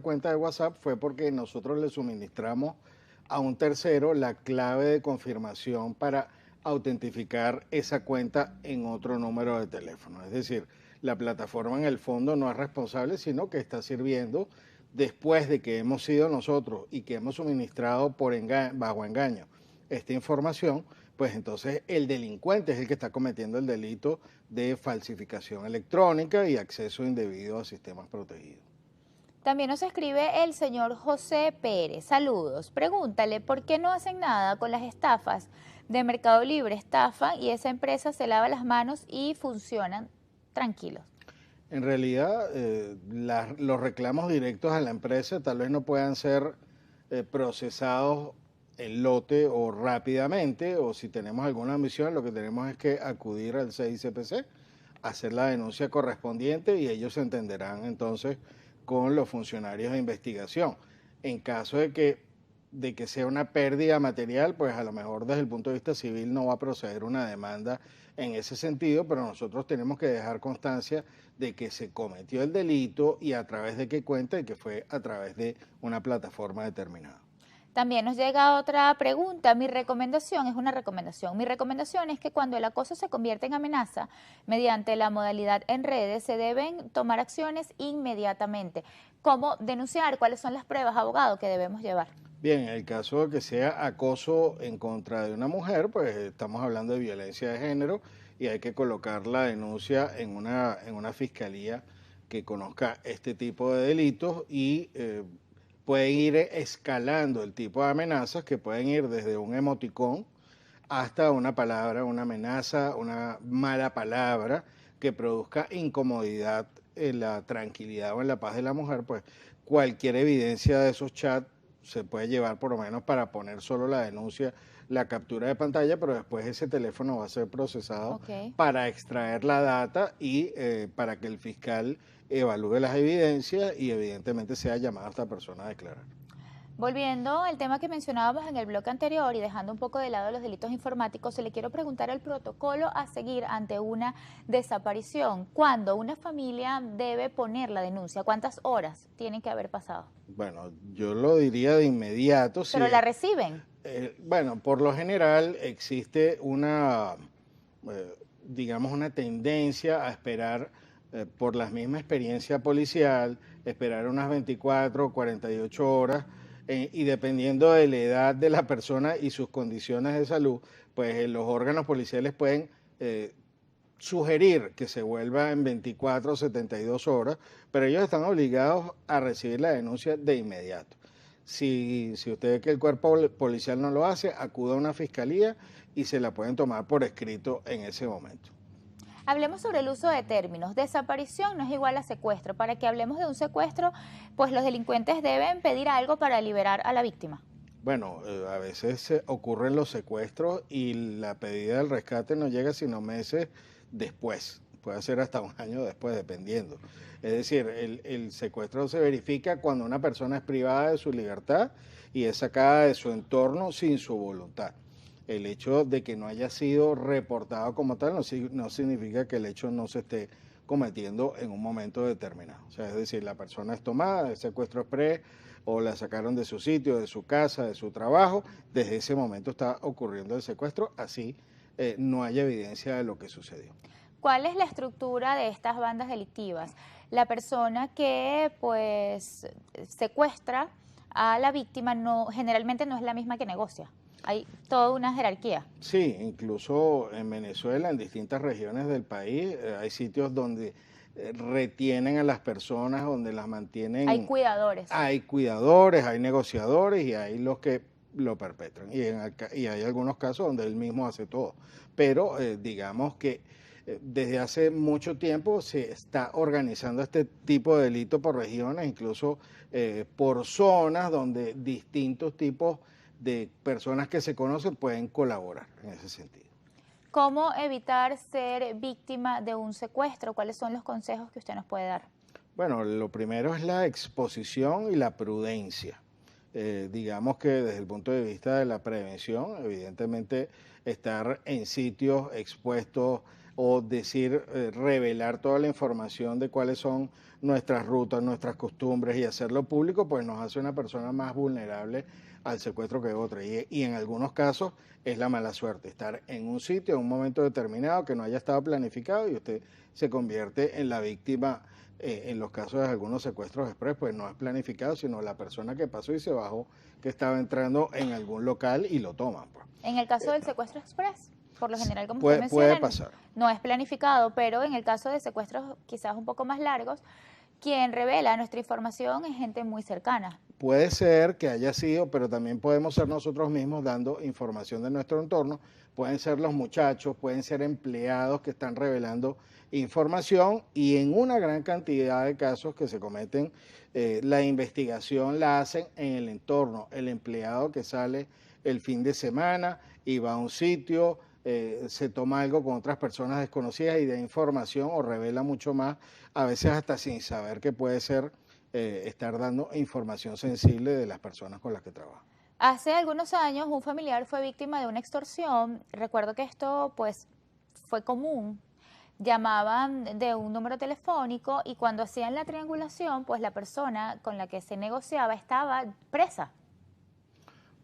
cuenta de WhatsApp fue porque nosotros le suministramos a un tercero la clave de confirmación para autentificar esa cuenta en otro número de teléfono. Es decir, la plataforma en el fondo no es responsable, sino que está sirviendo después de que hemos sido nosotros y que hemos suministrado bajo engaño esta información, pues entonces el delincuente es el que está cometiendo el delito de falsificación electrónica y acceso indebido a sistemas protegidos. También nos escribe el señor José Pérez. Saludos. Pregúntale por qué no hacen nada con las estafas de Mercado Libre. Estafan y esa empresa se lava las manos y funcionan tranquilos. En realidad, los reclamos directos a la empresa tal vez no puedan ser procesados en lote o rápidamente, o si tenemos alguna misión, lo que tenemos es que acudir al CICPC, hacer la denuncia correspondiente y ellos se entenderán entonces con los funcionarios de investigación. En caso de que sea una pérdida material, pues a lo mejor desde el punto de vista civil no va a proceder una demanda en ese sentido, pero nosotros tenemos que dejar constancia de que se cometió el delito y a través de qué cuenta y que fue a través de una plataforma determinada. También nos llega otra pregunta. Mi recomendación es que cuando el acoso se convierte en amenaza mediante la modalidad en redes, se deben tomar acciones inmediatamente. ¿Cómo denunciar? ¿Cuáles son las pruebas, abogado, que debemos llevar? Bien, en el caso de que sea acoso en contra de una mujer, pues estamos hablando de violencia de género y hay que colocar la denuncia en una fiscalía que conozca este tipo de delitos y pueden ir escalando el tipo de amenazas que pueden ir desde un emoticón hasta una palabra, una amenaza, una mala palabra que produzca incomodidad en la tranquilidad o en la paz de la mujer, pues cualquier evidencia de esos chats se puede llevar por lo menos para poner solo la denuncia, la captura de pantalla, pero después ese teléfono va a ser procesado para extraer la data y para que el fiscal evalúe las evidencias y evidentemente sea llamado a esta persona a declarar. Volviendo al tema que mencionábamos en el bloque anterior y dejando un poco de lado los delitos informáticos, se le quiero preguntar el protocolo a seguir ante una desaparición. ¿Cuándo una familia debe poner la denuncia? ¿Cuántas horas tienen que haber pasado? Bueno, yo lo diría de inmediato. ¿Pero la reciben? Bueno, por lo general existe digamos, una tendencia a esperar por la misma experiencia policial, esperar unas 24 o 48 horas y dependiendo de la edad de la persona y sus condiciones de salud, pues los órganos policiales pueden sugerir que se vuelva en 24 o 72 horas, pero ellos están obligados a recibir la denuncia de inmediato. Si usted ve que el cuerpo policial no lo hace, acuda a una fiscalía y se la pueden tomar por escrito en ese momento. Hablemos sobre el uso de términos. Desaparición no es igual a secuestro. Para que hablemos de un secuestro, pues los delincuentes deben pedir algo para liberar a la víctima. Bueno, a veces ocurren los secuestros y la pedida del rescate no llega sino meses después. Puede ser hasta un año después, dependiendo. Es decir, el secuestro se verifica cuando una persona es privada de su libertad y es sacada de su entorno sin su voluntad. El hecho de que no haya sido reportado como tal no significa que el hecho no se esté cometiendo en un momento determinado. O sea, es decir, la persona es tomada, el secuestro exprés o la sacaron de su sitio, de su casa, de su trabajo, desde ese momento está ocurriendo el secuestro, así no hay evidencia de lo que sucedió. ¿Cuál es la estructura de estas bandas delictivas? La persona que pues secuestra a la víctima generalmente no es la misma que negocia. Hay toda una jerarquía. Sí, incluso en Venezuela, en distintas regiones del país, hay sitios donde retienen a las personas, donde las mantienen. Hay cuidadores. Hay cuidadores, hay negociadores y hay los que lo perpetran. Y hay algunos casos donde él mismo hace todo. Pero digamos que desde hace mucho tiempo se está organizando este tipo de delito por regiones, incluso por zonas donde distintos tipos de personas que se conocen pueden colaborar en ese sentido. ¿Cómo evitar ser víctima de un secuestro? ¿Cuáles son los consejos que usted nos puede dar? Bueno, lo primero es la exposición y la prudencia. Digamos que desde el punto de vista de la prevención, evidentemente estar en sitios expuestos o decir, revelar toda la información de cuáles son nuestras rutas, nuestras costumbres y hacerlo público, pues nos hace una persona más vulnerable al secuestro que otra. Y en algunos casos es la mala suerte, estar en un sitio, en un momento determinado que no haya estado planificado y usted se convierte en la víctima. En los casos de algunos secuestros express, pues no es planificado, sino la persona que pasó y se bajó, que estaba entrando en algún local y lo toman, pues. En el caso del secuestro express, por lo general, como Puede, usted menciona, puede pasar. no es planificado, pero en el caso de secuestros quizás un poco más largos, quien revela nuestra información es gente muy cercana. Puede ser que haya sido, pero también podemos ser nosotros mismos dando información de nuestro entorno. Pueden ser los muchachos, pueden ser empleados que están revelando información y en una gran cantidad de casos que se cometen, la investigación la hacen en el entorno. El empleado que sale el fin de semana y va a un sitio, se toma algo con otras personas desconocidas y da información o revela mucho más, a veces hasta sin saber que puede ser estar dando información sensible de las personas con las que trabaja. Hace algunos años un familiar fue víctima de una extorsión. Recuerdo que esto pues fue común. Llamaban de un número telefónico y cuando hacían la triangulación, pues la persona con la que se negociaba estaba presa.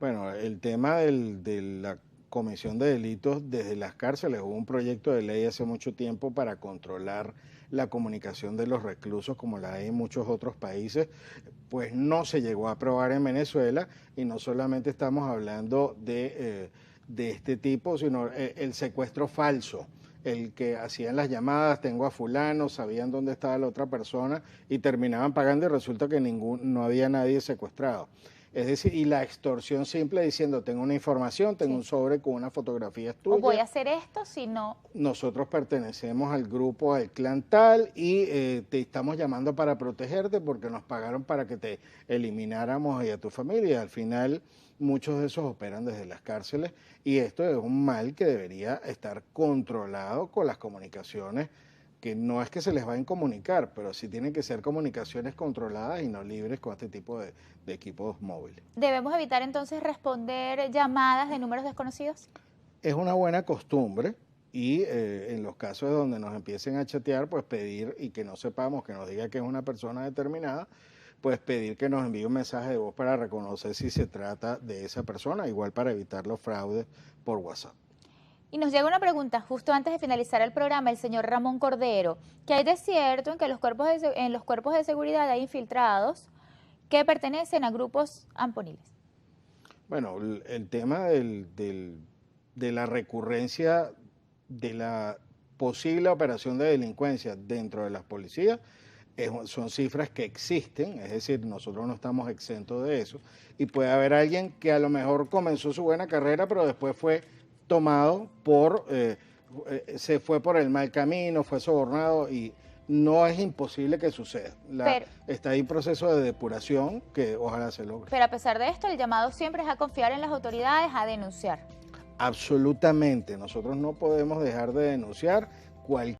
Bueno, el tema de la comisión de delitos desde las cárceles, hubo un proyecto de ley hace mucho tiempo para controlar la comunicación de los reclusos como la hay en muchos otros países, pues no se llegó a aprobar en Venezuela y no solamente estamos hablando de este tipo, sino el secuestro falso, el que hacían las llamadas, tengo a fulano, sabían dónde estaba la otra persona y terminaban pagando y resulta que no había nadie secuestrado. Es decir, y la extorsión simple diciendo, tengo una información, tengo un sobre con unas fotografías tuyas. O voy a hacer esto si no. Nosotros pertenecemos al grupo, al clan tal, y te estamos llamando para protegerte porque nos pagaron para que te elimináramos y a tu familia. Y al final, muchos de esos operan desde las cárceles y esto es un mal que debería estar controlado con las comunicaciones, que no es que se les va a incomunicar, pero sí tienen que ser comunicaciones controladas y no libres con este tipo de equipos móviles. ¿Debemos evitar entonces responder llamadas de números desconocidos? Es una buena costumbre y en los casos donde nos empiecen a chatear, pues pedir y que no sepamos, que nos diga que es una persona determinada, pues pedir que nos envíe un mensaje de voz para reconocer si se trata de esa persona, igual para evitar los fraudes por WhatsApp. Y nos llega una pregunta justo antes de finalizar el programa, el señor Ramón Cordero, ¿qué hay de cierto en que en los cuerpos de seguridad hay infiltrados que pertenecen a grupos amponiles? Bueno, el tema de la recurrencia de la posible operación de delincuencia dentro de las policías son cifras que existen, es decir, nosotros no estamos exentos de eso, y puede haber alguien que a lo mejor comenzó su buena carrera, pero después fue tomado se fue por el mal camino, fue sobornado y no es imposible que suceda. Está ahí un proceso de depuración que ojalá se logre. Pero a pesar de esto, el llamado siempre es a confiar en las autoridades, a denunciar. Absolutamente, nosotros no podemos dejar de denunciar cualquier